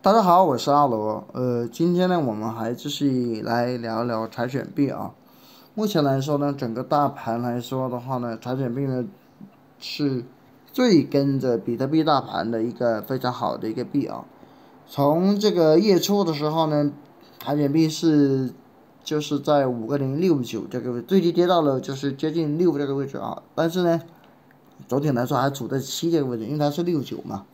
大家好，我是阿罗。今天呢，我们还继续来聊聊柴犬币啊。目前来说呢，整个大盘来说的话呢，柴犬币呢是最跟着比特币大盘的一个非常好的一个币啊。从这个月初的时候呢，柴犬币就是在5069这个位，最低跌到了就是接近6这个位置啊。但是呢，总体来说还处在7这个位置，因为它是69嘛。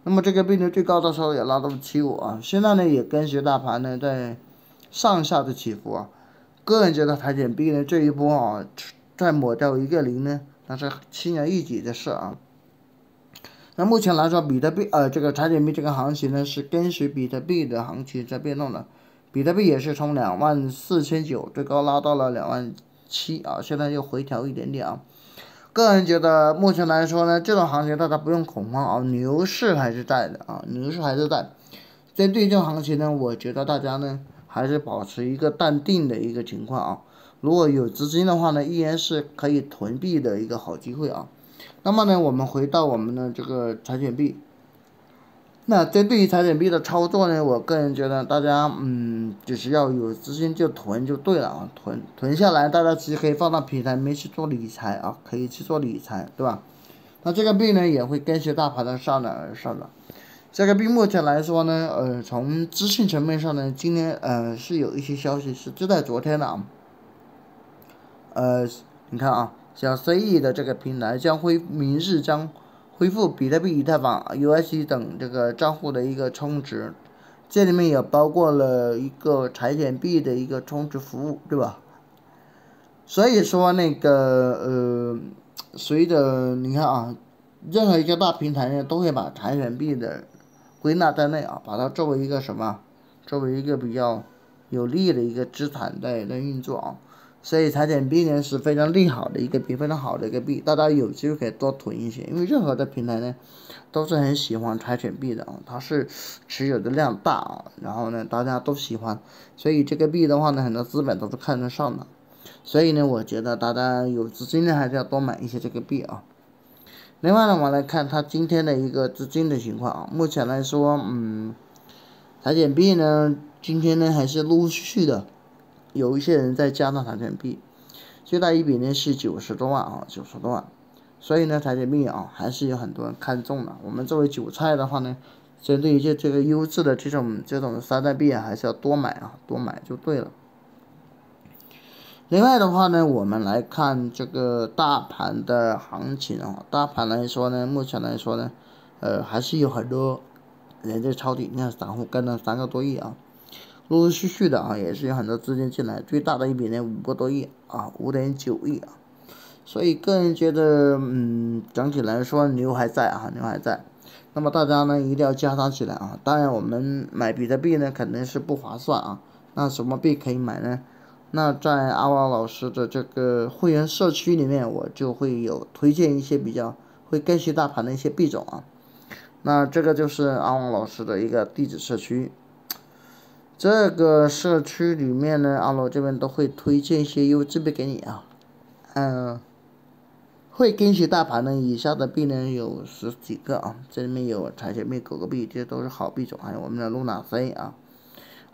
那么这个币呢，最高的时候也拉到了75啊，现在呢也跟随大盘呢在上下的起伏啊。个人觉得柴犬币呢这一波啊，再抹掉一个零呢，那是轻而易举的事啊。那目前来说，比特币这个柴犬币这个行情呢是跟随比特币的行情在变动的，比特币也是从24900最高拉到了27000啊，现在又回调一点点啊。个人觉得目前来说呢，这种行情大家不用恐慌啊，牛市还是在的啊，牛市还是在。针对这种行情呢，我觉得大家呢还是保持一个淡定的一个情况啊。如果有资金的话呢，依然是可以囤币的一个好机会啊。那么呢，我们回到我们的这个柴犬币，那针对于柴犬币的操作呢，我个人觉得大家只是要有资金就囤就对了啊，囤下来，大家其实可以放到平台里面去做理财啊，可以去做理财，对吧？那这个币呢也会跟随大盘的上涨而上涨。这个币目前来说呢，从资讯层面上呢，今天是有一些消息是就在昨天的啊，你看啊，小 CE 的这个平台明日将恢复比特币、以太坊、USD 等这个账户的一个充值，这里面也包括了一个柴犬币的一个充值服务，对吧？所以说随着你看啊，任何一个大平台呢，都会把柴犬币的归纳在内啊，把它作为一个什么，作为一个比较有利的一个资产在运作啊。所以柴犬币呢是非常利好的一个币，非常好的一个币，大家有机会可以多囤一些，因为任何的平台呢都是很喜欢柴犬币的啊，它是持有的量大啊，然后呢大家都喜欢，所以这个币的话呢，很多资本都是看得上的。所以呢，我觉得大家有资金呢，还是要多买一些这个币啊。另外呢，我们来看它今天的一个资金的情况啊。目前来说，柴犬币呢，今天呢还是陆陆续续的有一些人在加上柴犬币，最大一笔呢是90多万啊，90多万。所以呢，柴犬币啊，还是有很多人看中的。我们作为韭菜的话呢，针对一些这个优质的这种山寨币啊，还是要多买啊，多买就对了。另外的话呢，我们来看这个大盘的行情啊。大盘来说呢，目前来说呢，还是有很多人在抄底。你看散户跟了3个多亿啊，陆陆续续的啊，也是有很多资金进来。最大的一笔呢5个多亿啊，5.9亿啊。所以个人觉得，整体来说牛还在啊，牛还在。那么大家呢一定要加仓起来啊。当然，我们买比特币呢肯定是不划算啊。那什么币可以买呢？那在阿旺老师的这个会员社区里面，我就会有推荐一些比较会跟随大盘的一些币种啊。那这个就是阿旺老师的一个地址社区。这个社区里面呢，阿罗这边都会推荐一些优质币给你啊。会跟随大盘的以下的币呢有10几个啊，这里面有柴犬币、狗狗币，这都是好币种，还有我们的露娜 C 啊。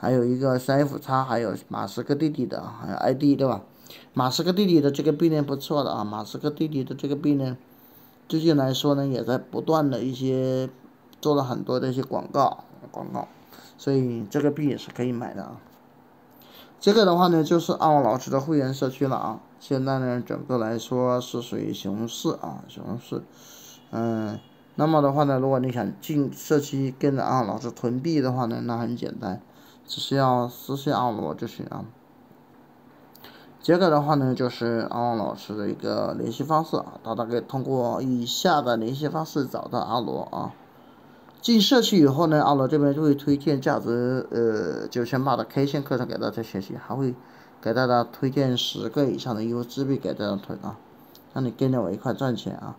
还有一个3F x，还有马斯克弟弟的，还有 ID 对吧？马斯克弟弟的这个币呢不错的啊，马斯克弟弟的这个币呢，最近来说呢也在不断的做了很多的一些广告，所以这个币也是可以买的啊。这个的话呢就是阿旺老师的会员社区了啊，现在呢整个来说是属于熊市啊，熊市，那么的话呢，如果你想进社区跟着阿旺老师囤币的话呢，那很简单。只需要私信阿罗就行啊。这个的话呢，就是阿旺老师的一个联系方式啊，大家可以通过以下的联系方式找到阿罗啊。进社区以后呢，阿罗这边就会推荐价值9800的 K 线课程给大家学习，还会给大家推荐10个以上的优质币给大家囤啊，让你跟着我一块赚钱啊。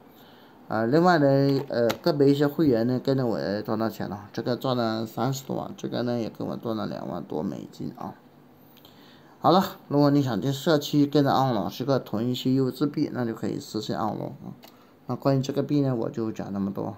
另外呢，个别一些会员呢跟着我也赚到钱了，这个赚了30多万，这个呢也跟我赚了2万多美金啊。好了，如果你想进社区跟着阿旺老师个囤一些优质币，那就可以私信阿旺啊。那关于这个币呢，我就讲那么多。